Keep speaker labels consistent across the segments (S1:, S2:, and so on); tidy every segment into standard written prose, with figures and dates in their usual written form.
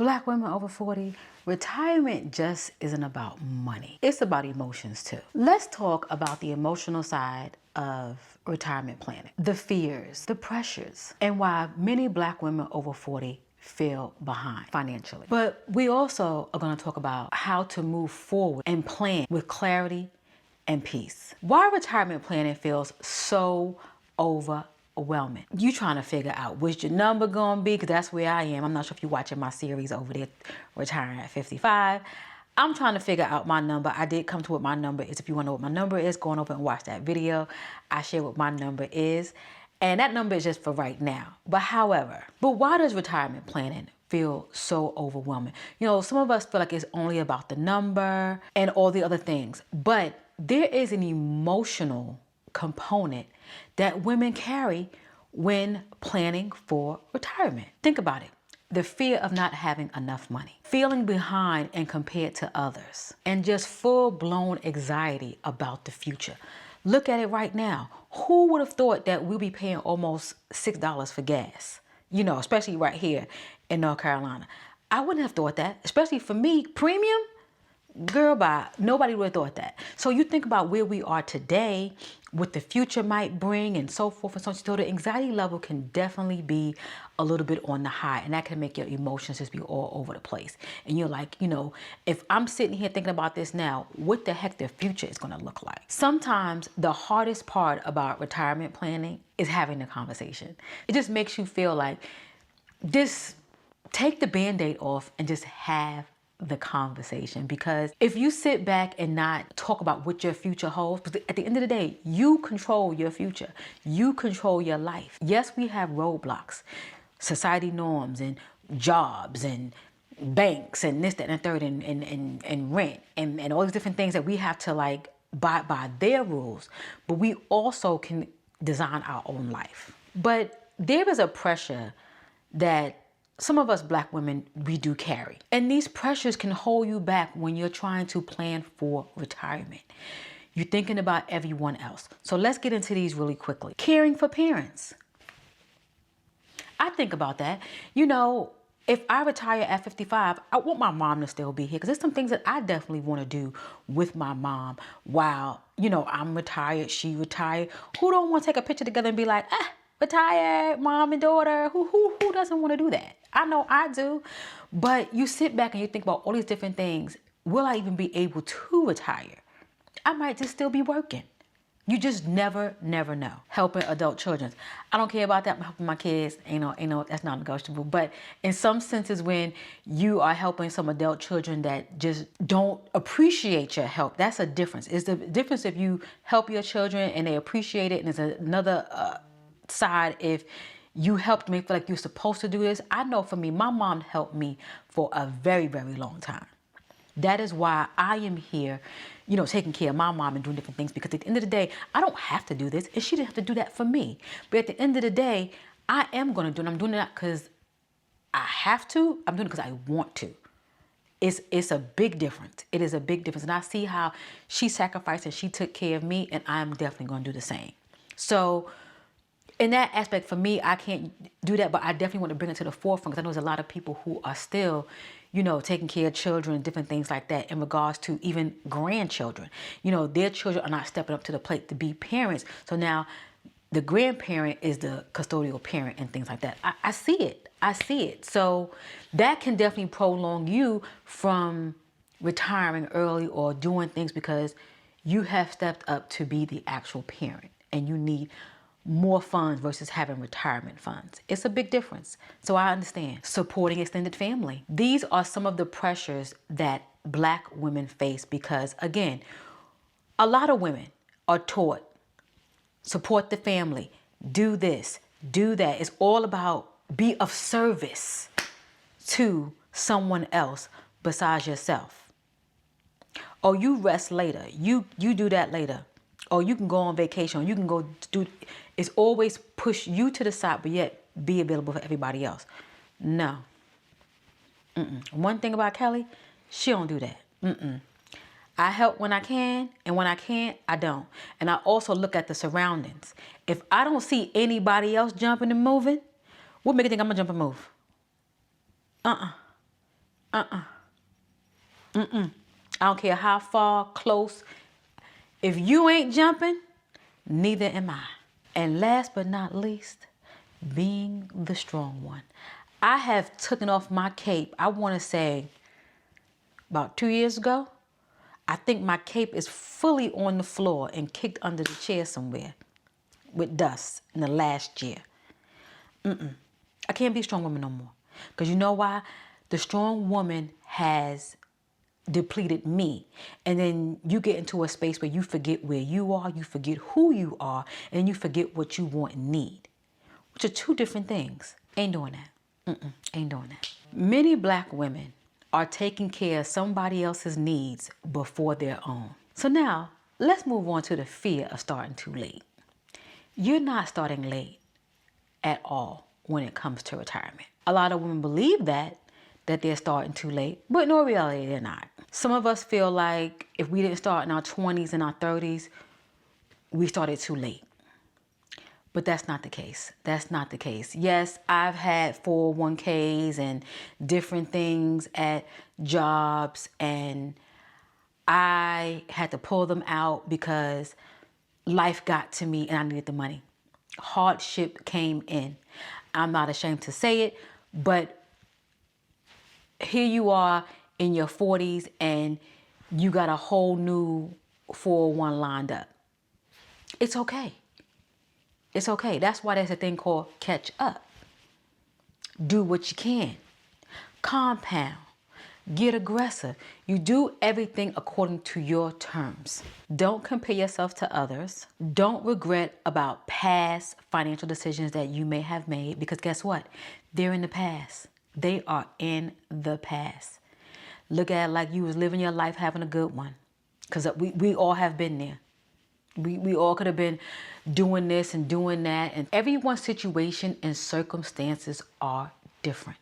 S1: Black women over 40, retirement just isn't about money. It's about emotions too. Let's talk about the emotional side of retirement planning. The fears, the pressures, and why many Black women over 40 feel behind financially. But we also are going to talk about how to move forward and plan with clarity and peace. Why retirement planning feels so overwhelming. You trying to figure out which your number gonna be, because that's where I am. I'm not sure if you're watching my series over there, Retiring at 55. I'm trying to figure out my number. I did come to what my number is. If you want to know what my number is, go on over and watch that video. I share what my number is. And that number is just for right now. But why does retirement planning feel so overwhelming? You know, some of us feel like it's only about the number and all the other things. But there is an emotional component that women carry when planning for retirement. Think about it. The fear of not having enough money, feeling behind and compared to others, and just full-blown anxiety about the future. Look at it right now. Who would have thought that we'll be paying almost $6 for gas? You know, especially right here in North Carolina. I wouldn't have thought that, especially for me, premium. Girl, bye. Nobody would have thought that. So you think about where we are today, what the future might bring, and so forth and so on. So the anxiety level can definitely be a little bit on the high, and that can make your emotions just be all over the place. And you're like, you know, if I'm sitting here thinking about this now, what the heck the future is going to look like? Sometimes the hardest part about retirement planning is having the conversation. It just makes you feel like just take the Band-Aid off and just have the conversation. Because if you sit back and not talk about what your future holds, because at the end of the day, you control your future. You control your life. Yes, we have roadblocks, society norms and jobs and banks and this, that, and the third, and rent and all these different things that we have to like abide by their rules. But we also can design our own life. But there is a pressure that some of us Black women, we do carry. And these pressures can hold you back when you're trying to plan for retirement. You're thinking about everyone else. So let's get into these really quickly. Caring for parents. I think about that. You know, if I retire at 55, I want my mom to still be here, because there's some things that I definitely want to do with my mom while, you know, I'm retired, she retired. Who don't want to take a picture together and be like, retired, mom and daughter? Who doesn't want to do that? I know I do. But you sit back and you think about all these different things. Will I even be able to retire? I might just still be working. You just never know. Helping adult children. I don't care about that. I'm helping my kids. Ain't no, that's not negotiable. But in some senses, when you are helping some adult children that just don't appreciate your help, that's a difference. It's the difference if you help your children and they appreciate it, and there's another side if you helped me feel like you're supposed to do this. I know for me, my mom helped me for a very, very long time. That is why I am here, you know, taking care of my mom and doing different things, because at the end of the day, I don't have to do this, and she didn't have to do that for me. But at the end of the day, I am going to do it. I'm doing it because I have to. I'm doing it because I want to. It's a big difference. It is a big difference. And I see how she sacrificed and she took care of me, and I'm definitely going to do the same. So in that aspect, for me, I can't do that, but I definitely want to bring it to the forefront, because I know there's a lot of people who are still, you know, taking care of children, different things like that, in regards to even grandchildren. You know, their children are not stepping up to the plate to be parents. So now the grandparent is the custodial parent and things like that. I see it. I see it. So that can definitely prolong you from retiring early or doing things, because you have stepped up to be the actual parent, and you need more funds versus having retirement funds. It's a big difference. So I understand. Supporting extended family. These are some of the pressures that Black women face, because again, a lot of women are taught, support the family, do this, do that. It's all about be of service to someone else besides yourself. Or you rest later. You do that later. Or you can go on vacation. Or you can go do. It's always push you to the side, but yet be available for everybody else. No. One thing about Kelly, she don't do that. I help when I can, and when I can't, I don't. And I also look at the surroundings. If I don't see anybody else jumping and moving, what make you think I'm gonna jump and move? I don't care how far, close. If you ain't jumping, neither am I. And last but not least, being the strong one. I have taken off my cape, I want to say about 2 years ago. I think my cape is fully on the floor and kicked under the chair somewhere with dust in the last year. I can't be a strong woman no more. Because you know why? The strong woman has depleted me. And then you get into a space where you forget where you are, you forget who you are, and you forget what you want and need, which are two different things. Ain't doing that. Ain't doing that. Many black women are taking care of somebody else's needs before their own. So now let's move on to the fear of starting too late. You're not starting late at all when it comes to retirement. A lot of women believe that they're starting too late, but in all reality, they're not. Some of us feel like if we didn't start in our 20s and our 30s, we started too late. But that's not the case. That's not the case. Yes, I've had 401ks and different things at jobs, and I had to pull them out because life got to me and I needed the money. Hardship came in. I'm not ashamed to say it, but here you are in your 40s and you got a whole new 401 lined up. It's okay. It's okay. That's why there's a thing called catch up. Do what you can. Compound. Get aggressive. You do everything according to your terms. Don't compare yourself to others. Don't regret about past financial decisions that you may have made, because guess what? They're in the past. They are in the past. Look at it like you was living your life having a good one, because we all have been there. We all could have been doing this and doing that, and everyone's situation and circumstances are different.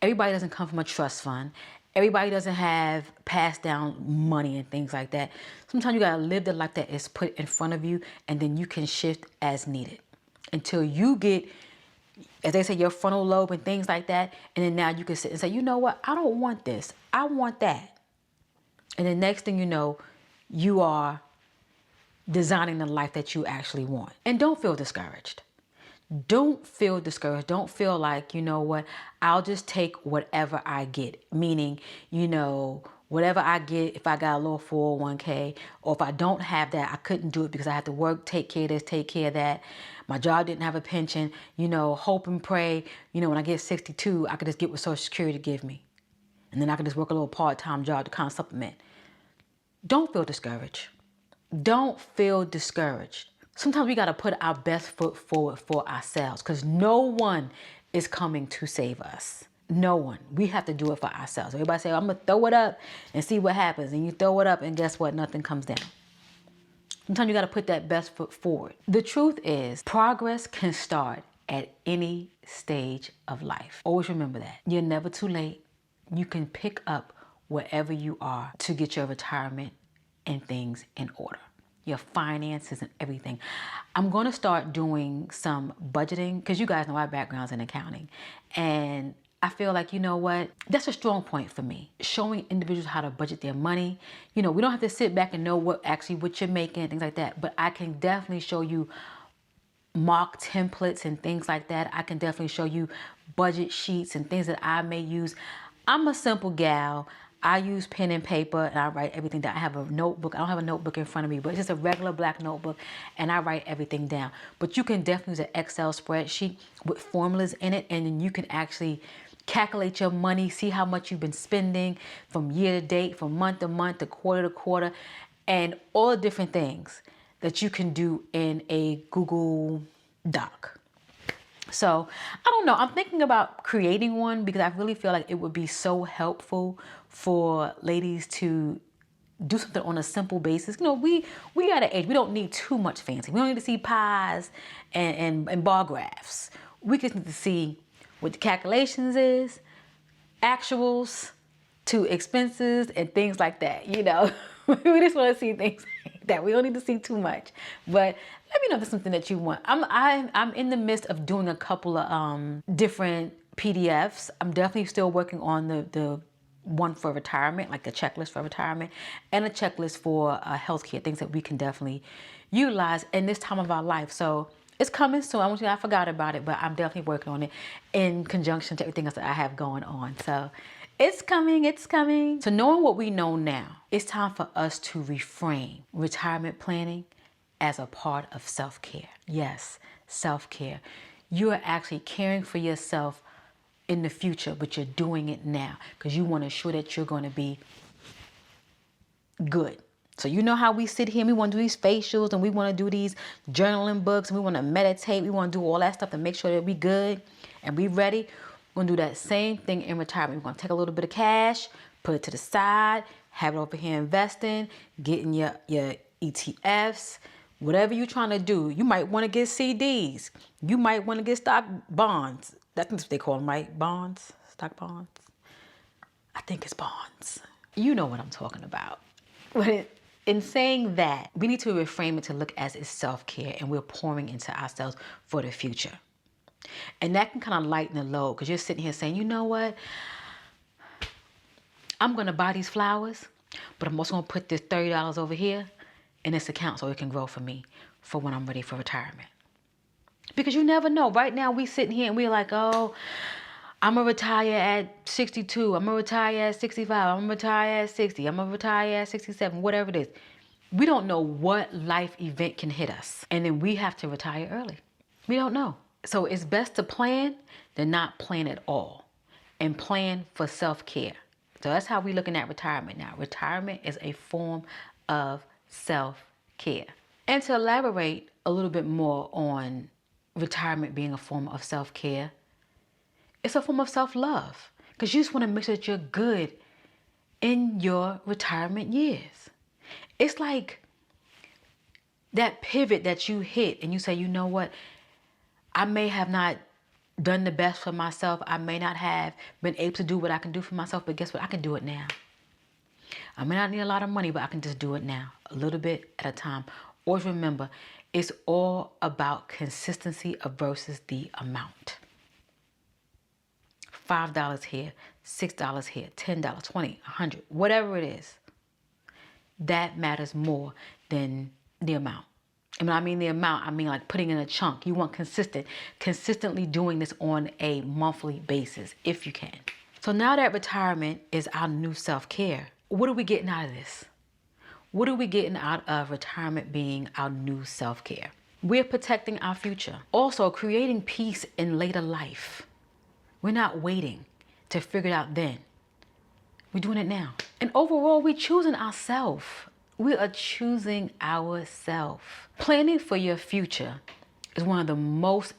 S1: Everybody doesn't come from a trust fund. Everybody doesn't have passed down money and things like that. Sometimes you gotta live the life that is put in front of you, and then you can shift as needed until you get, as they say, your frontal lobe and things like that. And then now you can sit and say, you know what? I don't want this. I want that. And the next thing you know, you are designing the life that you actually want. And don't feel discouraged. Don't feel discouraged. Don't feel like, you know what, I'll just take whatever I get. Meaning, you know, whatever I get, if I got a little 401k, or if I don't have that, I couldn't do it because I had to work, take care of this, take care of that. My job didn't have a pension, you know, hope and pray, you know, when I get 62, I could just get what Social Security give me. And then I could just work a little part-time job to kind of supplement. Don't feel discouraged. Don't feel discouraged. Sometimes we got to put our best foot forward for ourselves, because no one is coming to save us. No one. We have to do it for ourselves. Everybody say, I'm going to throw it up and see what happens. And you throw it up and guess what? Nothing comes down. Sometimes you got to put that best foot forward. The truth is, progress can start at any stage of life. Always remember that. You're never too late. You can pick up wherever you are to get your retirement and things in order. Your finances and everything. I'm going to start doing some budgeting, because you guys know my background's in accounting. And I feel like, you know what, that's a strong point for me. Showing individuals how to budget their money. You know, we don't have to sit back and know what you're making and things like that. But I can definitely show you mock templates and things like that. I can definitely show you budget sheets and things that I may use. I'm a simple gal. I use pen and paper and I write everything down. I have a notebook. I don't have a notebook in front of me, but it's just a regular black notebook, and I write everything down. But you can definitely use an Excel spreadsheet with formulas in it, and then you can actually calculate your money, see how much you've been spending from year to date, from month to month, to quarter, and all the different things that you can do in a Google Doc. So I don't know, I'm thinking about creating one, because I really feel like it would be so helpful for ladies to do something on a simple basis. You know, we at an age, we don't need too much fancy. We don't need to see pies and bar graphs. We just need to see what the calculations is, actuals to expenses and things like that, you know. We just want to see things like that. We don't need to see too much. But let me know if it's something that you want. I'm in the midst of doing a couple of different PDFs. I'm definitely still working on the one for retirement, like the checklist for retirement, and a checklist for healthcare, things that we can definitely utilize in this time of our life. So it's coming soon. I want you to, I forgot about it, but I'm definitely working on it in conjunction to everything else that I have going on. So it's coming, it's coming. So knowing what we know now, it's time for us to reframe retirement planning as a part of self-care. Yes, self-care. You are actually caring for yourself in the future, but you're doing it now because you want to ensure that you're going to be good. So you know how we sit here and we want to do these facials and we want to do these journaling books and we want to meditate. We want to do all that stuff to make sure that we good and we ready. We're going to do that same thing in retirement. We're going to take a little bit of cash, put it to the side, have it over here investing, getting your ETFs, whatever you're trying to do. You might want to get CDs. You might want to get stock bonds. That's what they call them, right? Bonds, stock bonds. I think it's bonds. You know what I'm talking about. But in saying that, we need to reframe it to look as it's self-care and we're pouring into ourselves for the future. And that can kind of lighten the load because you're sitting here saying, you know what? I'm going to buy these flowers, but I'm also going to put this $30 over here in this account so it can grow for me for when I'm ready for retirement. Because you never know. Right now we sitting here and we're like, oh, I'm going to retire at 62. I'm going to retire at 65. I'm going to retire at 60. I'm going to retire at 67, whatever it is. We don't know what life event can hit us. And then we have to retire early. We don't know. So it's best to plan than not plan at all and plan for self-care. So that's how we're looking at retirement now. Retirement is a form of self-care. And to elaborate a little bit more on retirement being a form of self-care, it's a form of self-love because you just want to make sure that you're good in your retirement years. It's like that pivot that you hit and you say, you know what? I may have not done the best for myself. I may not have been able to do what I can do for myself, but guess what? I can do it now. I may not need a lot of money, but I can just do it now, a little bit at a time. Always remember, it's all about consistency versus the amount. $5 here, $6 here, $10, $20, $100, whatever it is. That matters more than the amount. And when I mean the amount, I mean like putting in a chunk. You want consistently doing this on a monthly basis if you can. So now that retirement is our new self-care, what are we getting out of this? What are we getting out of retirement being our new self-care? We're protecting our future. Also creating peace in later life. We're not waiting to figure it out then. We're doing it now. And overall, we're choosing ourselves. We are choosing ourselves. Planning for your future is one of the most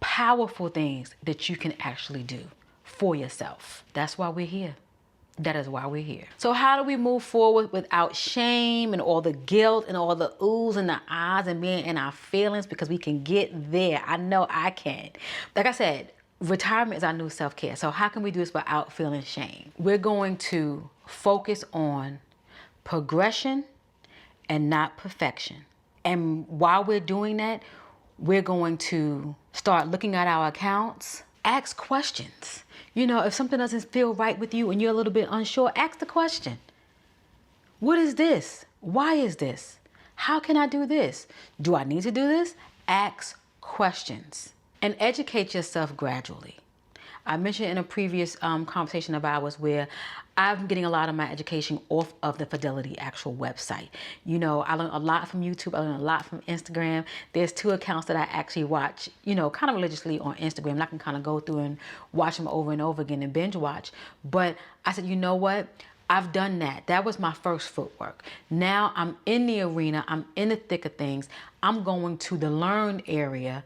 S1: powerful things that you can actually do for yourself. That's why we're here. That is why we're here. So how do we move forward without shame and all the guilt and all the oohs and the ahs and being in our feelings? Because we can get there. I know I can. Like I said, retirement is our new self-care. So how can we do this without feeling shame? We're going to focus on progression and not perfection. And while we're doing that, we're going to start looking at our accounts, ask questions. You know, if something doesn't feel right with you and you're a little bit unsure, ask the question. What is this? Why is this? How can I do this? Do I need to do this? Ask questions and educate yourself gradually. I mentioned in a previous conversation of ours where I'm getting a lot of my education off of the Fidelity actual website. You know, I learned a lot from YouTube. I learned a lot from Instagram. There's 2 accounts that I actually watch, you know, kind of religiously on Instagram. And I can kind of go through and watch them over and over again and binge watch. But I said, you know what? I've done that. That was my first footwork. Now I'm in the arena. I'm in the thick of things. I'm going to the learn area,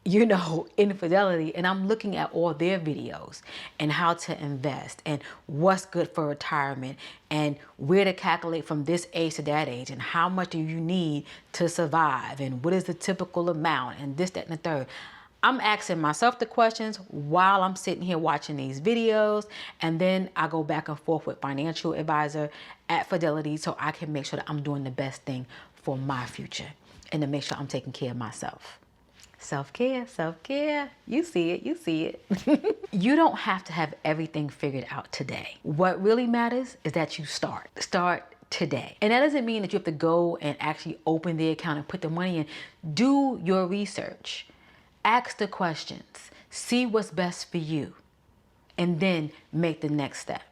S1: you know, in Fidelity, and I'm looking at all their videos and how to invest and what's good for retirement and where to calculate from this age to that age and how much do you need to survive and what is the typical amount and this, that, and the third. I'm asking myself the questions while I'm sitting here watching these videos, and then I go back and forth with financial advisor at Fidelity so I can make sure that I'm doing the best thing for my future and to make sure I'm taking care of myself. Self-care, self-care. You see it, you see it. You don't have to have everything figured out today. What really matters is that you start. Start today. And that doesn't mean that you have to go and actually open the account and put the money in. Do your research. Ask the questions. See what's best for you. And then make the next step.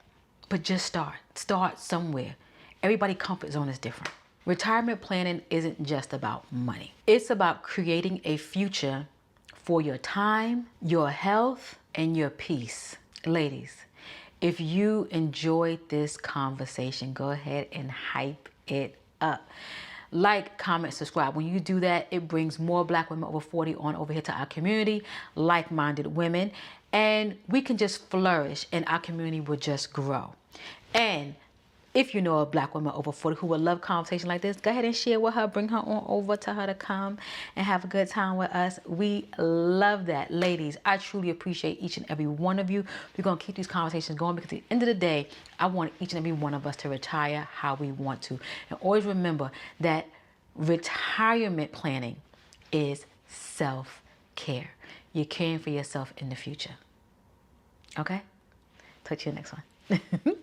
S1: But just start. Start somewhere. Everybody's comfort zone is different. Retirement planning isn't just about money. It's about creating a future for your time, your health, and your peace. Ladies, if you enjoyed this conversation, go ahead and hype it up. Like, comment, subscribe. When you do that, it brings more Black women over 40 on over here to our community, like-minded women, and we can just flourish and our community will just grow. And if you know a Black woman over 40 who would love conversation like this, go ahead and share with her. Bring her on over to her to come and have a good time with us. We love that. Ladies, I truly appreciate each and every one of you. We're going to keep these conversations going because at the end of the day, I want each and every one of us to retire how we want to. And always remember that retirement planning is self-care. You're caring for yourself in the future. Okay? Talk to you next one.